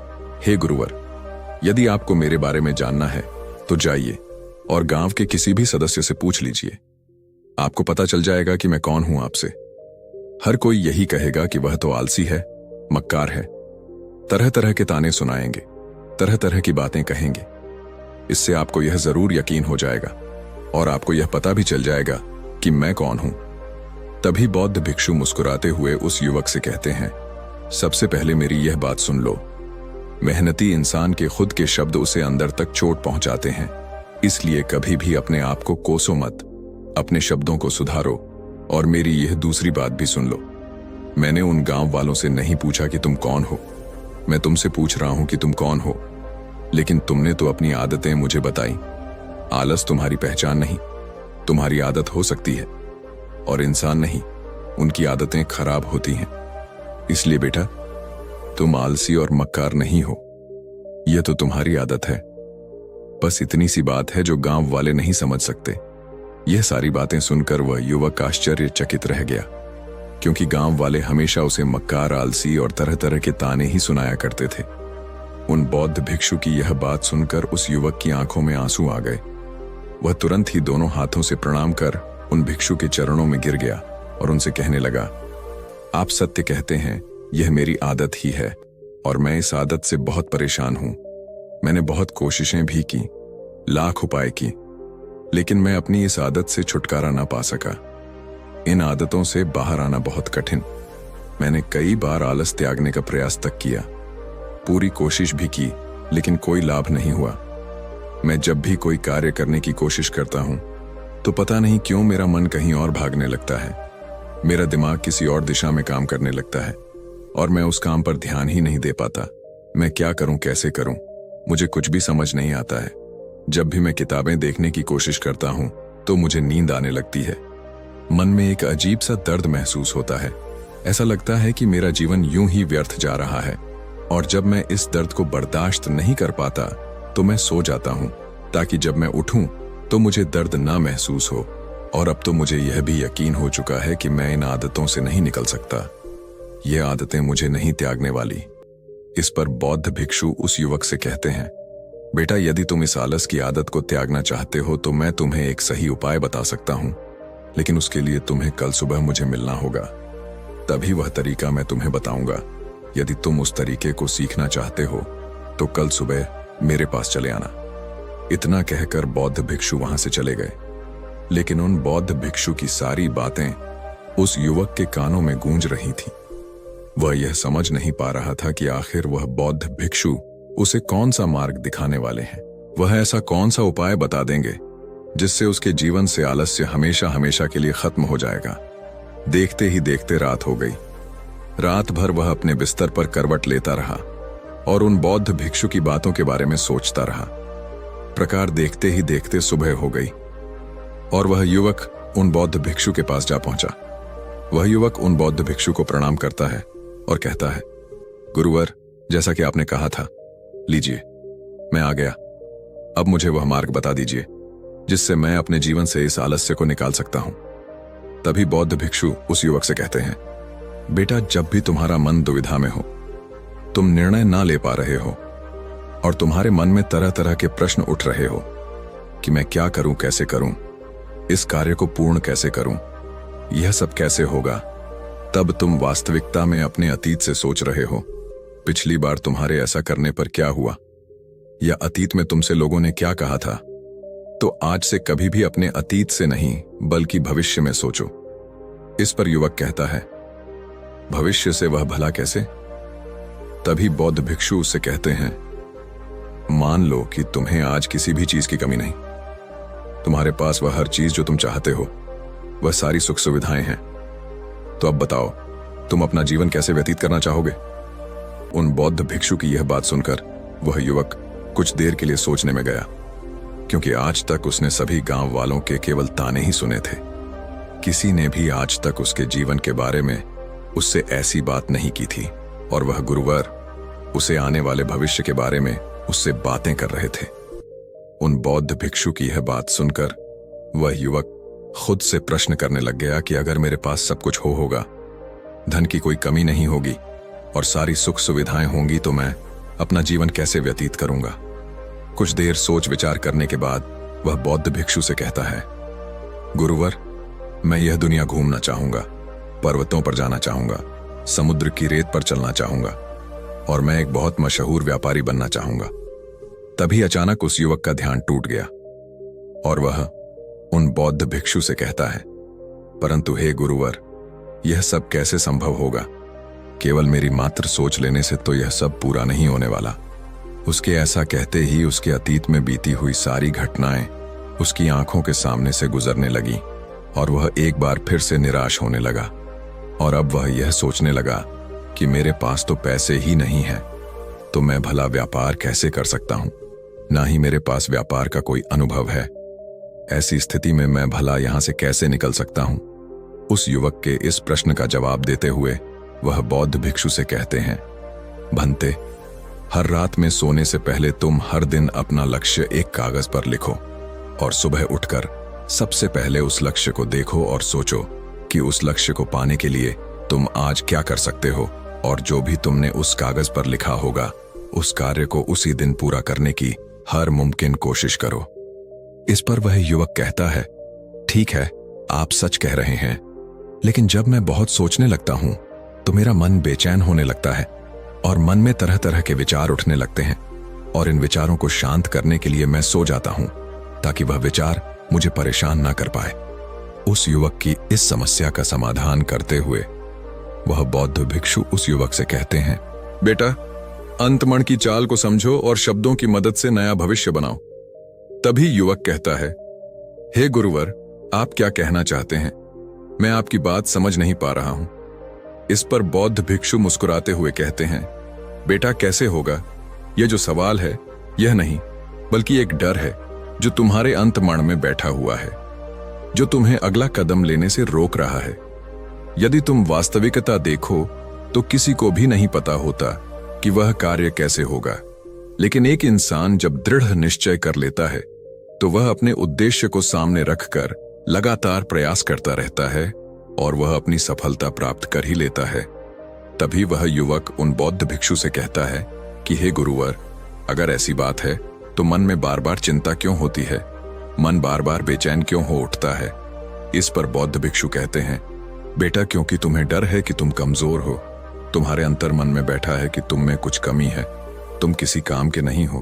हे गुरुवर, यदि आपको मेरे बारे में जानना है तो जाइए और गांव के किसी भी सदस्य से पूछ लीजिए। आपको पता चल जाएगा कि मैं कौन हूं आपसे। हर कोई यही कहेगा कि वह तो आलसी है, मक्कार है, तरह तरह के ताने सुनाएंगे, तरह तरह की बातें कहेंगे। इससे आपको यह जरूर यकीन हो जाएगा और आपको यह पता भी चल जाएगा कि मैं कौन हूं। तभी बौद्ध भिक्षु मुस्कुराते हुए उस युवक से कहते हैं, सबसे पहले मेरी यह बात सुन लो। मेहनती इंसान के खुद के शब्द उसे अंदर तक चोट पहुंचाते हैं, इसलिए कभी भी अपने आप को कोसो मत, अपने शब्दों को सुधारो। और मेरी यह दूसरी बात भी सुन लो, मैंने उन गांव वालों से नहीं पूछा कि तुम कौन हो, मैं तुमसे पूछ रहा हूं कि तुम कौन हो। लेकिन तुमने तो अपनी आदतें मुझे बताई। आलस तुम्हारी पहचान नहीं, तुम्हारी आदत हो सकती है, और इंसान नहीं, उनकी आदतें खराब होती हैं। इसलिए बेटा, तुम आलसी और मक्कार नहीं हो, यह तो तुम्हारी आदत है। बस इतनी सी बात है जो गांव वाले नहीं समझ सकते। यह सारी बातें सुनकर वह युवक आश्चर्यचकित रह गया, क्योंकि गांव वाले हमेशा उसे मक्कार, आलसी और तरह तरह के ताने ही सुनाया करते थे। उन बौद्ध भिक्षु की यह बात सुनकर उस युवक की आंखों में आंसू आ गए। वह तुरंत ही दोनों हाथों से प्रणाम कर उन भिक्षु के चरणों में गिर गया और उनसे कहने लगा, आप सत्य कहते हैं, यह मेरी आदत ही है और मैं इस आदत से बहुत परेशान हूं। मैंने बहुत कोशिशें भी की, लाख उपाय की, लेकिन मैं अपनी इस आदत से छुटकारा ना पा सका। इन आदतों से बाहर आना बहुत कठिन। मैंने कई बार आलस त्यागने का प्रयास तक किया, पूरी कोशिश भी की, लेकिन कोई लाभ नहीं हुआ। मैं जब भी कोई कार्य करने की कोशिश करता हूं तो पता नहीं क्यों मेरा मन कहीं और भागने लगता है। मेरा दिमाग किसी और दिशा में काम करने लगता है और मैं उस काम पर ध्यान ही नहीं दे पाता। मैं क्या करूं, कैसे करूं, मुझे कुछ भी समझ नहीं आता है। जब भी मैं किताबें देखने की कोशिश करता हूं तो मुझे नींद आने लगती है। मन में एक अजीब सा दर्द महसूस होता है। ऐसा लगता है कि मेरा जीवन यूं ही व्यर्थ जा रहा है। और जब मैं इस दर्द को बर्दाश्त नहीं कर पाता तो मैं सो जाता हूं, ताकि जब मैं उठूं तो मुझे दर्द ना महसूस हो। और अब तो मुझे यह भी यकीन हो चुका है कि मैं इन आदतों से नहीं निकल सकता। ये आदतें मुझे नहीं त्यागने वाली। इस पर बौद्ध भिक्षु उस युवक से कहते हैं, बेटा, यदि तुम इस आलस की आदत को त्यागना चाहते हो तो मैं तुम्हें एक सही उपाय बता सकता हूं, लेकिन उसके लिए तुम्हें कल सुबह मुझे मिलना होगा। तभी वह तरीका मैं तुम्हें बताऊंगा। यदि तुम उस तरीके को सीखना चाहते हो तो कल सुबह मेरे पास चले आना। इतना कहकर बौद्ध भिक्षु वहां से चले गए। लेकिन उन बौद्ध भिक्षु की सारी बातें उस युवक के कानों में गूंज रही थीं। वह यह समझ नहीं पा रहा था कि आखिर वह बौद्ध भिक्षु उसे कौन सा मार्ग दिखाने वाले हैं। वह ऐसा कौन सा उपाय बता देंगे जिससे उसके जीवन से आलस्य हमेशा हमेशा के लिए खत्म हो जाएगा। देखते ही देखते रात हो गई। रात भर वह अपने बिस्तर पर करवट लेता रहा और उन बौद्ध भिक्षु की बातों के बारे में सोचता रहा। प्रकार देखते ही देखते सुबह हो गई और वह युवक उन बौद्ध भिक्षु के पास जा पहुंचा। वह युवक उन बौद्ध भिक्षु को प्रणाम करता है और कहता है, गुरुवर, जैसा कि आपने कहा था, लीजिए, मैं आ गया। अब मुझे वह मार्ग बता दीजिए जिससे मैं अपने जीवन से इस आलस्य को निकाल सकता हूं। तभी बौद्ध भिक्षु उस युवक से कहते हैं, बेटा, जब भी तुम्हारा मन दुविधा में हो, तुम निर्णय ना ले पा रहे हो और तुम्हारे मन में तरह तरह के प्रश्न उठ रहे हो कि मैं क्या करूं, कैसे करूं, इस कार्य को पूर्ण कैसे करूं, यह सब कैसे होगा, तब तुम वास्तविकता में अपने अतीत से सोच रहे हो। पिछली बार तुम्हारे ऐसा करने पर क्या हुआ, या अतीत में तुमसे लोगों ने क्या कहा था। तो आज से कभी भी अपने अतीत से नहीं बल्कि भविष्य में सोचो। इस पर युवक कहता है, भविष्य से वह भला कैसे? तभी बौद्ध भिक्षु उससे कहते हैं, मान लो कि तुम्हें आज किसी भी चीज की कमी नहीं। तुम्हारे पास वह हर चीज जो तुम चाहते हो, वह सारी सुख सुविधाएं हैं। तो अब बताओ, तुम अपना जीवन कैसे व्यतीत करना चाहोगे? उन बौद्ध भिक्षु की यह बात सुनकर वह युवक कुछ देर के लिए सोचने में गया, क्योंकि आज तक उसने सभी गांव वालों के केवल ताने ही सुने थे। किसी ने भी आज तक उसके जीवन के बारे में उससे ऐसी बात नहीं की थी, और वह गुरुवर उसे आने वाले भविष्य के बारे में उससे बातें कर रहे थे। उन बौद्ध भिक्षु की यह बात सुनकर वह युवक खुद से प्रश्न करने लग गया कि अगर मेरे पास सब कुछ होगा, धन की कोई कमी नहीं होगी और सारी सुख सुविधाएं होंगी, तो मैं अपना जीवन कैसे व्यतीत करूंगा? कुछ देर सोच विचार करने के बाद वह बौद्ध भिक्षु से कहता है, गुरुवर, मैं यह दुनिया घूमना चाहूंगा, पर्वतों पर जाना चाहूंगा, समुद्र की रेत पर चलना चाहूंगा और मैं एक बहुत मशहूर व्यापारी बनना चाहूंगा। तभी अचानक उस युवक का ध्यान टूट गया और वह उन बौद्ध भिक्षु से कहता है, परंतु हे गुरुवर, यह सब कैसे संभव होगा? केवल मेरी मात्र सोच लेने से तो यह सब पूरा नहीं होने वाला। उसके ऐसा कहते ही उसके अतीत में बीती हुई सारी घटनाएं उसकी आंखों के सामने से गुजरने लगी और वह एक बार फिर से निराश होने लगा। और अब वह यह सोचने लगा कि मेरे पास तो पैसे ही नहीं है, तो मैं भला व्यापार कैसे कर सकता हूं? ना ही मेरे पास व्यापार का कोई अनुभव है। ऐसी स्थिति में मैं भला यहां से कैसे निकल सकता हूं? उस युवक के इस प्रश्न का जवाब देते हुए वह बौद्ध भिक्षु से कहते हैं, भंते, हर रात में सोने से पहले तुम हर दिन अपना लक्ष्य एक कागज पर लिखो और सुबह उठकर सबसे पहले उस लक्ष्य को देखो और सोचो कि उस लक्ष्य को पाने के लिए तुम आज क्या कर सकते हो, और जो भी तुमने उस कागज पर लिखा होगा उस कार्य को उसी दिन पूरा करने की हर मुमकिन कोशिश करो। इस पर वह युवक कहता है, ठीक है, आप सच कह रहे हैं, लेकिन जब मैं बहुत सोचने लगता हूं तो मेरा मन बेचैन होने लगता है और मन में तरह तरह के विचार उठने लगते हैं, और इन विचारों को शांत करने के लिए मैं सो जाता हूं ताकि वह विचार मुझे परेशान ना कर पाए। उस युवक की इस समस्या का समाधान करते हुए वह बौद्ध भिक्षु उस युवक से कहते हैं, बेटा, अंतमण की चाल को समझो और शब्दों की मदद से नया भविष्य बनाओ। तभी युवक कहता है, हे गुरुवर, आप क्या कहना चाहते हैं? मैं आपकी बात समझ नहीं पा रहा हूं। इस पर बौद्ध भिक्षु मुस्कुराते हुए कहते हैं, बेटा, कैसे होगा? यह जो सवाल है यह नहीं बल्कि एक डर है जो तुम्हारे अंतमण में बैठा हुआ है, जो तुम्हें अगला कदम लेने से रोक रहा है। यदि तुम वास्तविकता देखो तो किसी को भी नहीं पता होता कि वह कार्य कैसे होगा, लेकिन एक इंसान जब दृढ़ निश्चय कर लेता है तो वह अपने उद्देश्य को सामने रखकर लगातार प्रयास करता रहता है और वह अपनी सफलता प्राप्त कर ही लेता है। तभी वह युवक उन बौद्ध भिक्षु से कहता है कि हे गुरुवर, अगर ऐसी बात है तो मन में बार बार चिंता क्यों होती है? मन बार बार बेचैन क्यों हो उठता है? इस पर बौद्ध भिक्षु कहते हैं, बेटा, क्योंकि तुम्हें डर है कि तुम कमजोर हो। तुम्हारे अंतर मन में बैठा है कि तुम में कुछ कमी है, तुम किसी काम के नहीं हो,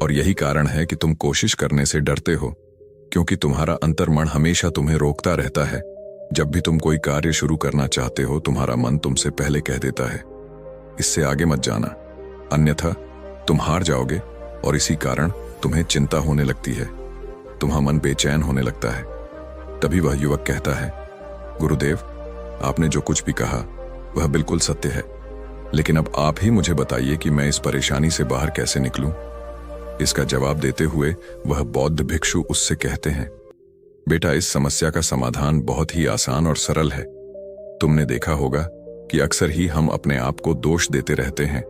और यही कारण है कि तुम कोशिश करने से डरते हो, क्योंकि तुम्हारा अंतर्मन हमेशा तुम्हें रोकता रहता है। जब भी तुम कोई कार्य शुरू करना चाहते हो, तुम्हारा मन तुमसे पहले कह देता है, इससे आगे मत जाना, अन्यथा तुम हार जाओगे, और इसी कारण तुम्हें चिंता होने लगती है, तुम्हारा मन बेचैन होने लगता है। तभी वह युवक कहता है, गुरुदेव, आपने जो कुछ भी कहा वह बिल्कुल सत्य है, लेकिन अब आप ही मुझे बताइए कि मैं इस परेशानी से बाहर कैसे निकलूं? इसका जवाब देते हुए वह बौद्ध भिक्षु उससे कहते हैं, बेटा, इस समस्या का समाधान बहुत ही आसान और सरल है। तुमने देखा होगा कि अक्सर ही हम अपने आप को दोष देते रहते हैं,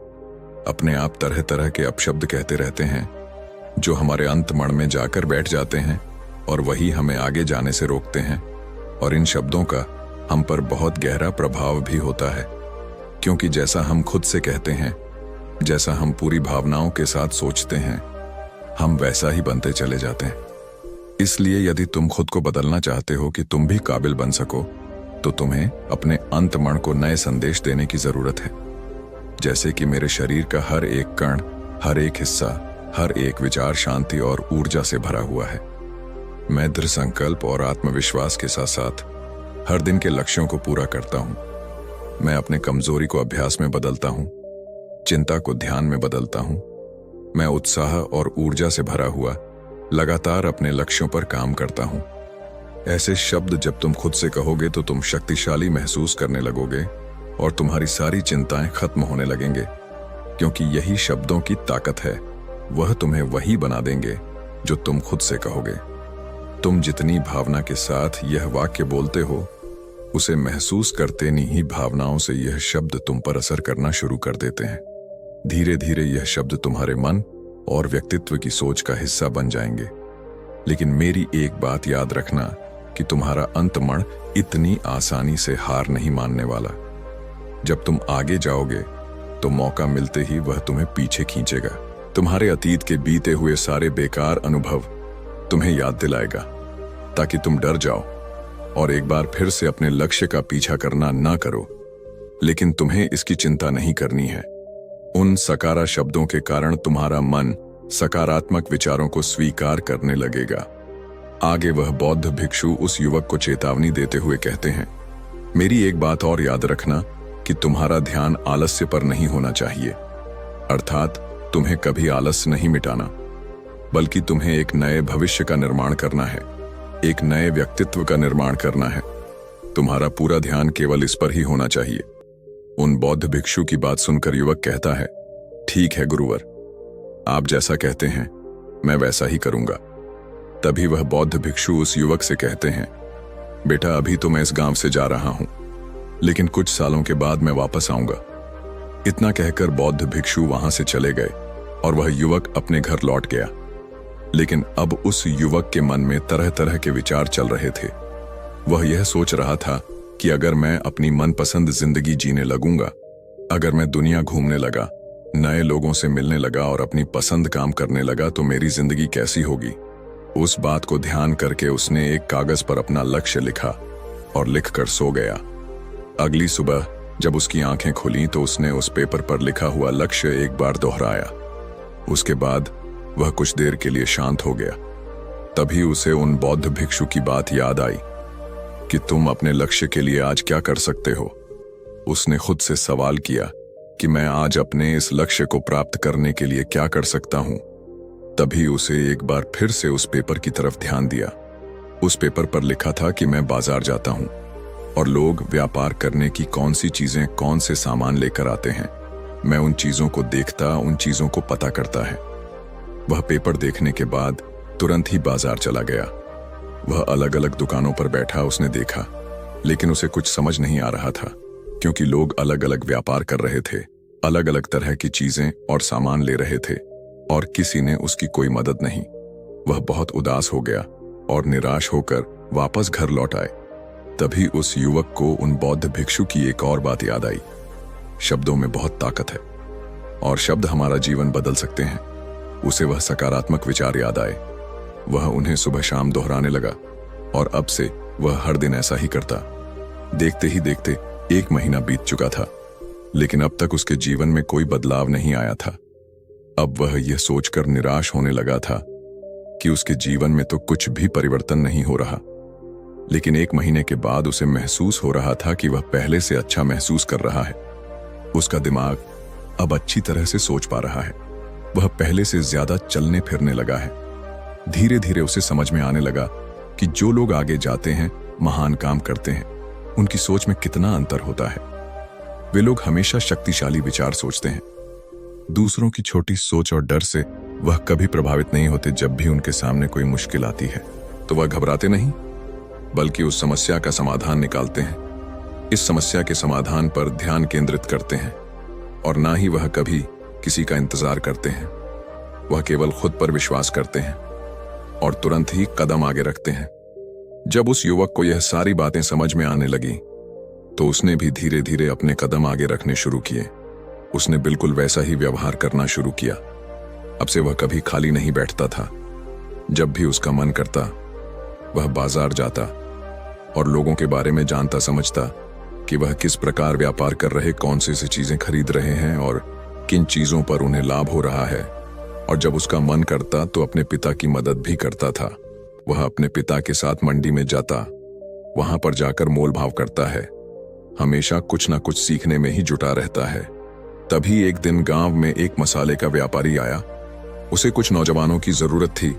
अपने आप तरह तरह के अपशब्द कहते रहते हैं जो हमारे अंतमन में जाकर बैठ जाते हैं और वही हमें आगे जाने से रोकते हैं। और इन शब्दों का हम पर बहुत गहरा प्रभाव भी होता है, क्योंकि जैसा हम खुद से कहते हैं, जैसा हम पूरी भावनाओं के साथ सोचते हैं, हम वैसा ही बनते चले जाते हैं। इसलिए यदि तुम खुद को बदलना चाहते हो कि तुम भी काबिल बन सको, तो तुम्हें अपने अंतमन को नए संदेश देने की जरूरत है। जैसे कि मेरे शरीर का हर एक कण, हर एक हिस्सा, हर एक विचार शांति और ऊर्जा से भरा हुआ है। मैं दृढ़ संकल्प और आत्मविश्वास के साथ साथ हर दिन के लक्ष्यों को पूरा करता हूं। मैं अपने कमजोरी को अभ्यास में बदलता हूं, चिंता को ध्यान में बदलता हूं। मैं उत्साह और ऊर्जा से भरा हुआ लगातार अपने लक्ष्यों पर काम करता हूं। ऐसे शब्द जब तुम खुद से कहोगे तो तुम शक्तिशाली महसूस करने लगोगे और तुम्हारी सारी चिंताएं खत्म होने लगेंगे, क्योंकि यही शब्दों की ताकत है। वह तुम्हें वही बना देंगे जो तुम खुद से कहोगे। तुम जितनी भावना के साथ यह वाक्य बोलते हो, उसे महसूस करते नहीं भावनाओं से यह शब्द तुम पर असर करना शुरू कर देते हैं। धीरे धीरे यह शब्द तुम्हारे मन और व्यक्तित्व की सोच का हिस्सा बन जाएंगे। लेकिन मेरी एक बात याद रखना कि तुम्हारा अंतमन इतनी आसानी से हार नहीं मानने वाला। जब तुम आगे जाओगे तो मौका मिलते ही वह तुम्हें पीछे खींचेगा। तुम्हारे अतीत के बीते हुए सारे बेकार अनुभव तुम्हें याद दिलाएगा, ताकि तुम डर जाओ और एक बार फिर से अपने लक्ष्य का पीछा करना ना करो। लेकिन तुम्हें इसकी चिंता नहीं करनी है। उन सकारात्मक शब्दों के कारण तुम्हारा मन सकारात्मक विचारों को स्वीकार करने लगेगा। आगे वह बौद्ध भिक्षु उस युवक को चेतावनी देते हुए कहते हैं, मेरी एक बात और याद रखना कि तुम्हारा ध्यान आलस्य पर नहीं होना चाहिए। अर्थात तुम्हें कभी आलस नहीं मिटाना, बल्कि तुम्हें एक नए भविष्य का निर्माण करना है, एक नए व्यक्तित्व का निर्माण करना है। तुम्हारा पूरा ध्यान केवल इस पर ही होना चाहिए। उन बौद्ध भिक्षु की बात सुनकर युवक कहता है, ठीक है गुरुवर, आप जैसा कहते हैं मैं वैसा ही करूंगा। तभी वह बौद्ध भिक्षु उस युवक से कहते हैं, बेटा, अभी तो मैं इस गांव से जा रहा हूं, लेकिन कुछ सालों के बाद मैं वापस आऊंगा। इतना कहकर बौद्ध भिक्षु वहां से चले गए और वह युवक अपने घर लौट गया। लेकिन अब उस युवक के मन में तरह तरह के विचार चल रहे थे। वह यह सोच रहा था कि अगर मैं अपनी मनपसंद जिंदगी जीने लगूंगा, अगर मैं दुनिया घूमने लगा, नए लोगों से मिलने लगा और अपनी पसंद काम करने लगा, तो मेरी जिंदगी कैसी होगी। उस बात को ध्यान करके उसने एक कागज पर अपना लक्ष्य लिखा और लिखकर सो गया। अगली सुबह जब उसकी आंखें खुली तो उसने उस पेपर पर लिखा हुआ लक्ष्य एक बार दोहराया। उसके बाद वह कुछ देर के लिए शांत हो गया। तभी उसे उन बौद्ध भिक्षु की बात याद आई कि तुम अपने लक्ष्य के लिए आज क्या कर सकते हो। उसने खुद से सवाल किया कि मैं आज अपने इस लक्ष्य को प्राप्त करने के लिए क्या कर सकता हूं। तभी उसे एक बार फिर से उस पेपर की तरफ ध्यान दिया। उस पेपर पर लिखा था कि मैं बाजार जाता हूं और लोग व्यापार करने की कौन सी चीजें, कौन से सामान लेकर आते हैं, मैं उन चीजों को देखता, उन चीजों को पता करता है। वह पेपर देखने के बाद तुरंत ही बाजार चला गया। वह अलग अलग दुकानों पर बैठा उसने देखा, लेकिन उसे कुछ समझ नहीं आ रहा था, क्योंकि लोग अलग अलग व्यापार कर रहे थे, अलग अलग तरह की चीजें और सामान ले रहे थे और किसी ने उसकी कोई मदद नहीं। वह बहुत उदास हो गया और निराश होकर वापस घर लौट आए। तभी उस युवक को उन बौद्ध भिक्षु की एक और बात याद आई। शब्दों में बहुत ताकत है और शब्द हमारा जीवन बदल सकते हैं। उसे वह सकारात्मक विचार याद आए। वह उन्हें सुबह शाम दोहराने लगा और अब से वह हर दिन ऐसा ही करता। देखते ही देखते 1 महीना बीत चुका था, लेकिन अब तक उसके जीवन में कोई बदलाव नहीं आया था। अब वह यह सोचकर निराश होने लगा था कि उसके जीवन में तो कुछ भी परिवर्तन नहीं हो रहा। लेकिन 1 महीने के बाद उसे महसूस हो रहा था कि वह पहले से अच्छा महसूस कर रहा है। उसका दिमाग अब अच्छी तरह से सोच पा रहा है। वह पहले से ज्यादा चलने फिरने लगा है। धीरे धीरे उसे समझ में आने लगा कि जो लोग आगे जाते हैं, महान काम करते हैं, उनकी सोच में कितना अंतर होता है। वे लोग हमेशा शक्तिशाली विचार सोचते हैं। दूसरों की छोटी सोच और डर से वह कभी प्रभावित नहीं होते। जब भी उनके सामने कोई मुश्किल आती है तो वह घबराते नहीं, बल्कि उस समस्या का समाधान निकालते हैं। इस समस्या के समाधान पर ध्यान केंद्रित करते हैं और ना ही वह कभी किसी का इंतजार करते हैं। वह केवल खुद पर विश्वास करते हैं और तुरंत ही कदम आगे रखते हैं। जब उस युवक को यह सारी बातें समझ में आने लगी तो उसने भी धीरे धीरे अपने कदम आगे रखने शुरू किए। उसने बिल्कुल वैसा ही व्यवहार करना शुरू किया। अब से वह कभी खाली नहीं बैठता था। जब भी उसका मन करता वह बाजार जाता और लोगों के बारे में जानता समझता कि वह किस प्रकार व्यापार कर रहे, कौन सी चीजें खरीद रहे हैं और किन चीजों पर उन्हें लाभ हो रहा है। और जब उसका मन करता तो अपने पिता की मदद भी करता था। वह अपने पिता के साथ मंडी में जाता, वहां पर जाकर मोल भाव करता है। हमेशा कुछ ना कुछ सीखने में ही जुटा रहता है। तभी एक दिन गांव में एक मसाले का व्यापारी आया। उसे कुछ नौजवानों की जरूरत थी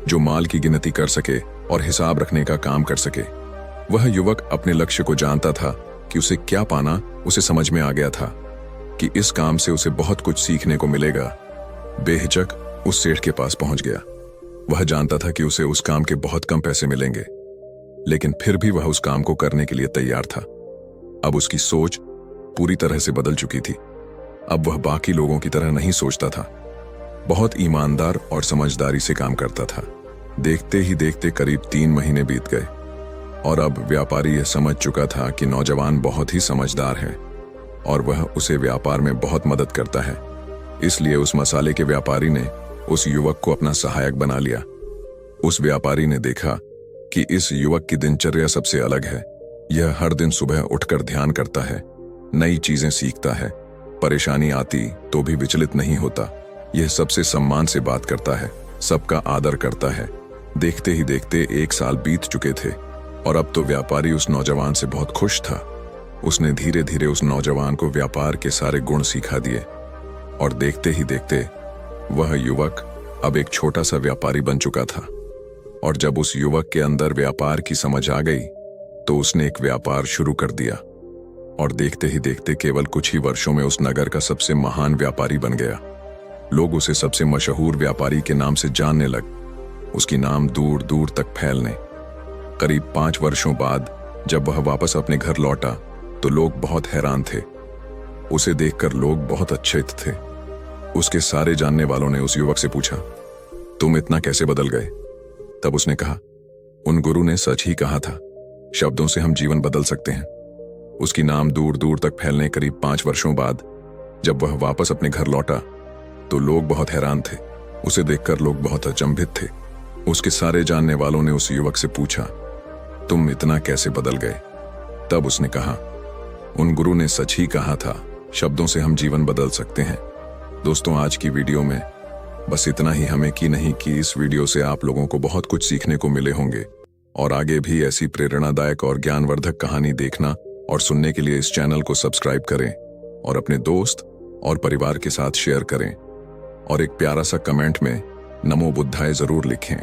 जो माल की गिनती कर सके और हिसाब रखने का काम कर सके। वह युवक अपने लक्ष्य को जानता था कि उसे क्या पाना। उसे समझ में आ गया था कि इस काम से उसे बहुत कुछ सीखने को मिलेगा। बेहिचक उस सेठ के पास पहुंच गया। वह जानता था कि उसे उस काम के बहुत कम पैसे मिलेंगे, लेकिन फिर भी वह उस काम को करने के लिए तैयार था। अब उसकी सोच पूरी तरह से बदल चुकी थी। अब वह बाकी लोगों की तरह नहीं सोचता था। बहुत ईमानदार और समझदारी से काम करता था। देखते ही देखते करीब 3 महीने बीत गए और अब व्यापारी यह समझ चुका था कि नौजवान बहुत ही समझदार है और वह उसे व्यापार में बहुत मदद करता है। इसलिए उस मसाले के व्यापारी ने उस युवक को अपना सहायक बना लिया। उस व्यापारी ने देखा कि इस युवक की दिनचर्या सबसे अलग है। यह हर दिन सुबह उठकर ध्यान करता है, नई चीजें सीखता है, परेशानी आती तो भी विचलित नहीं होता। यह सबसे सम्मान से बात करता है, सबका आदर करता है। देखते ही देखते 1 साल बीत चुके थे और अब तो व्यापारी उस नौजवान से बहुत खुश था। उसने धीरे धीरे उस नौजवान को व्यापार के सारे गुण सिखा दिए और देखते ही देखते वह युवक अब एक छोटा सा व्यापारी बन चुका था। और जब उस युवक के अंदर व्यापार की समझ आ गई तो उसने एक व्यापार शुरू कर दिया और देखते ही देखते केवल कुछ ही वर्षों में उस नगर का सबसे महान व्यापारी बन गया। लोग उसे सबसे मशहूर व्यापारी के नाम से जानने लग। उसकी नाम दूर दूर तक फैलने। करीब 5 वर्षों बाद जब वह वापस अपने घर लौटा तो लोग बहुत हैरान थे। उसे देखकर लोग बहुत आश्चर्यचकित थे। उसके सारे जानने वालों ने उस युवक से पूछा, तुम इतना कैसे बदल गए? तब उसने कहा, उन गुरु ने सच ही कहा था, शब्दों से हम जीवन बदल सकते हैं। उसकी नाम दूर दूर तक फैलने करीब 5 वर्षों बाद जब वह वापस अपने घर लौटा तो लोग बहुत हैरान थे। उसे देखकर लोग बहुत अचंभित थे। उसके सारे जानने वालों ने उस युवक से पूछा, तुम इतना कैसे बदल गए? तब उसने कहा, उन गुरु ने सच ही कहा था, शब्दों से हम जीवन बदल सकते हैं। दोस्तों, आज की वीडियो में बस इतना ही। हमें की नहीं कि इस वीडियो से आप लोगों को बहुत कुछ सीखने को मिले होंगे और आगे भी ऐसी प्रेरणादायक और ज्ञानवर्धक कहानी देखना और सुनने के लिए इस चैनल को सब्सक्राइब करें और अपने दोस्त और परिवार के साथ शेयर करें और एक प्यारा सा कमेंट में नमो बुद्धाय जरूर लिखें।